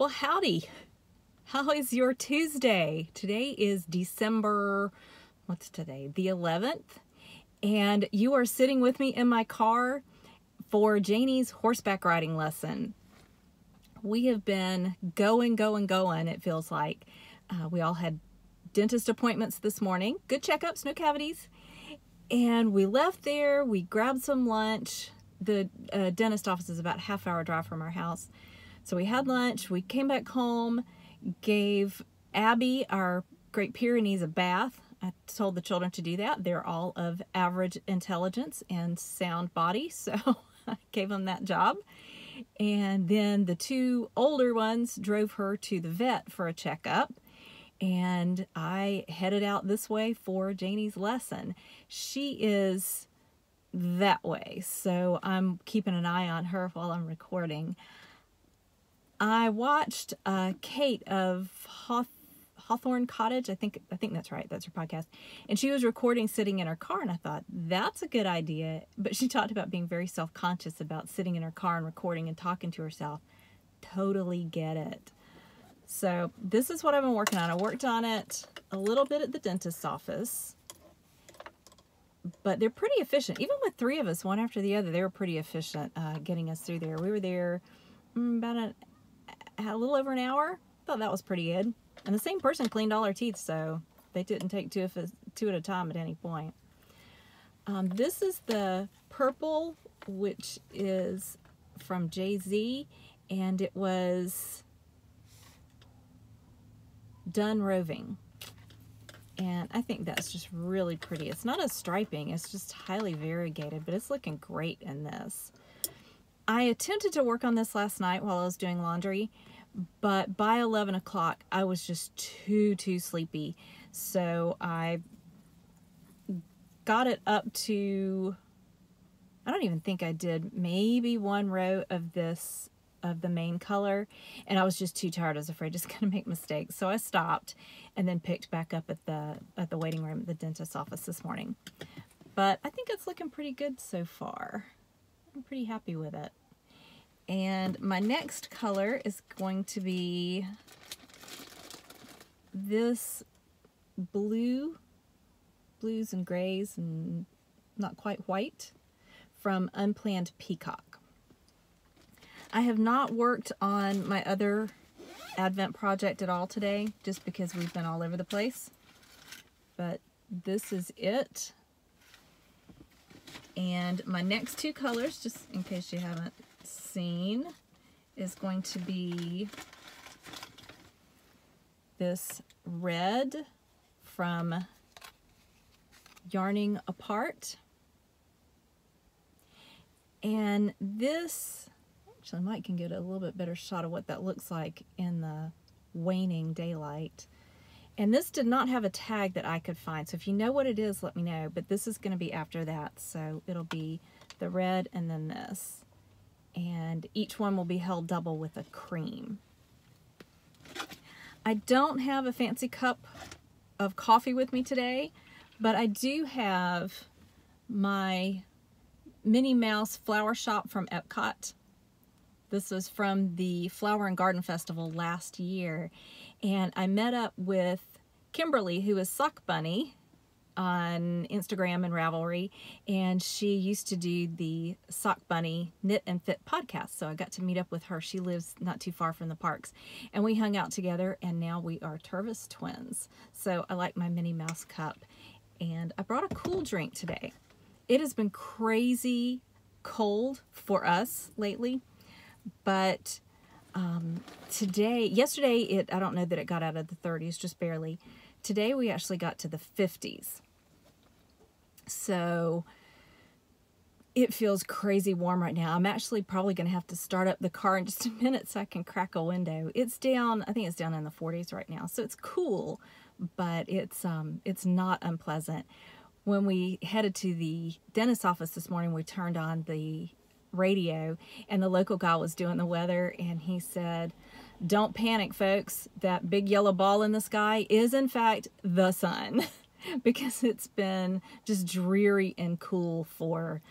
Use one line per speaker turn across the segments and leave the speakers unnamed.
Well, howdy. How is your Tuesday? Today is December, what's today? The 11th. And you are sitting with me in my car for Janie's horseback riding lesson. We have been going, it feels like. We all had dentist appointments this morning. Good checkups, no cavities. And we left there, we grabbed some lunch. The dentist office is about a half-hour drive from our house. So we had lunch, we came back home, gave Abby, our Great Pyrenees, a bath. I told the children to do that. They're all of average intelligence and sound body, so I gave them that job. And then the two older ones drove her to the vet for a checkup. And I headed out this way for Janie's lesson. She is that way, so I'm keeping an eye on her while I'm recording. I watched Kate of Hawthorne Cottage. I think that's right. That's her podcast. And she was recording sitting in her car, and I thought, that's a good idea. But she talked about being very self-conscious about sitting in her car and recording and talking to herself. Totally get it. So this is what I've been working on. I worked on it a little bit at the dentist's office, but they're pretty efficient. Even with three of us, one after the other, they were pretty efficient getting us through there. We were there about a little over an hour. Thought that was pretty good. And the same person cleaned all our teeth, so they didn't take two at a time at any point. This is the purple, which is from Jay-Z, and it was done roving. And I think that's just really pretty. It's not a striping, it's just highly variegated, but it's looking great in this. I attempted to work on this last night while I was doing laundry, but by 11 o'clock I was just too sleepy. So I got it up to, I don't even think I did, maybe one row of this, of the main color, and I was just too tired. I was afraid just gonna make mistakes. So I stopped and then picked back up at the waiting room at the dentist's office this morning. But I think it's looking pretty good so far. I'm pretty happy with it. And my next color is going to be this blues and grays and not quite white from Unplanned Peacock. I have not worked on my other Advent project at all today, just because we've been all over the place. But this is it. And my next two colors, just in case you haven't seen, is going to be this red from Yarning Apart. And this, actually Mike can get a little bit better shot of what that looks like in the waning daylight. And this did not have a tag that I could find, so if you know what it is, let me know. But this is going to be after that, so it'll be the red and then this. And each one will be held double with a cream. I don't have a fancy cup of coffee with me today, but I do have my Minnie Mouse flower shop from Epcot. This was from the Flower and Garden Festival last year. And I met up with Kimberly, who is Sock Bunny on Instagram and Ravelry. And she used to do the Sock Bunny Knit and Fit podcast. So I got to meet up with her. She lives not too far from the parks. And we hung out together, and now we are Tervis twins. So I like my Minnie Mouse cup. And I brought a cool drink today. It has been crazy cold for us lately. But yesterday, I don't know that it got out of the 30s, just barely. Today we actually got to the 50s. So it feels crazy warm right now. I'm actually probably going to have to start up the car in just a minute so I can crack a window. It's down, I think it's down in the 40s right now. So it's cool, but it's not unpleasant. When we headed to the dentist's office this morning, we turned on the radio, and the local guy was doing the weather, and he said, don't panic, folks. That big yellow ball in the sky is in fact the sun, because it's been just dreary and cool for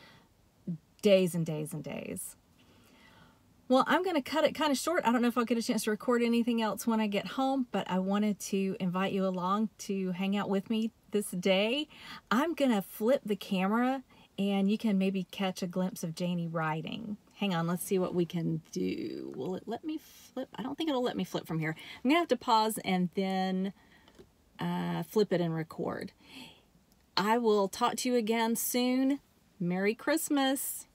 days and days and days. Well, I'm going to cut it kind of short. I don't know if I'll get a chance to record anything else when I get home, but I wanted to invite you along to hang out with me this day. I'm going to flip the camera and you can maybe catch a glimpse of Janie riding. Hang on, let's see what we can do. Will it let me flip? I don't think it'll let me flip from here. I'm going to have to pause and then flip it and record. I will talk to you again soon. Merry Christmas.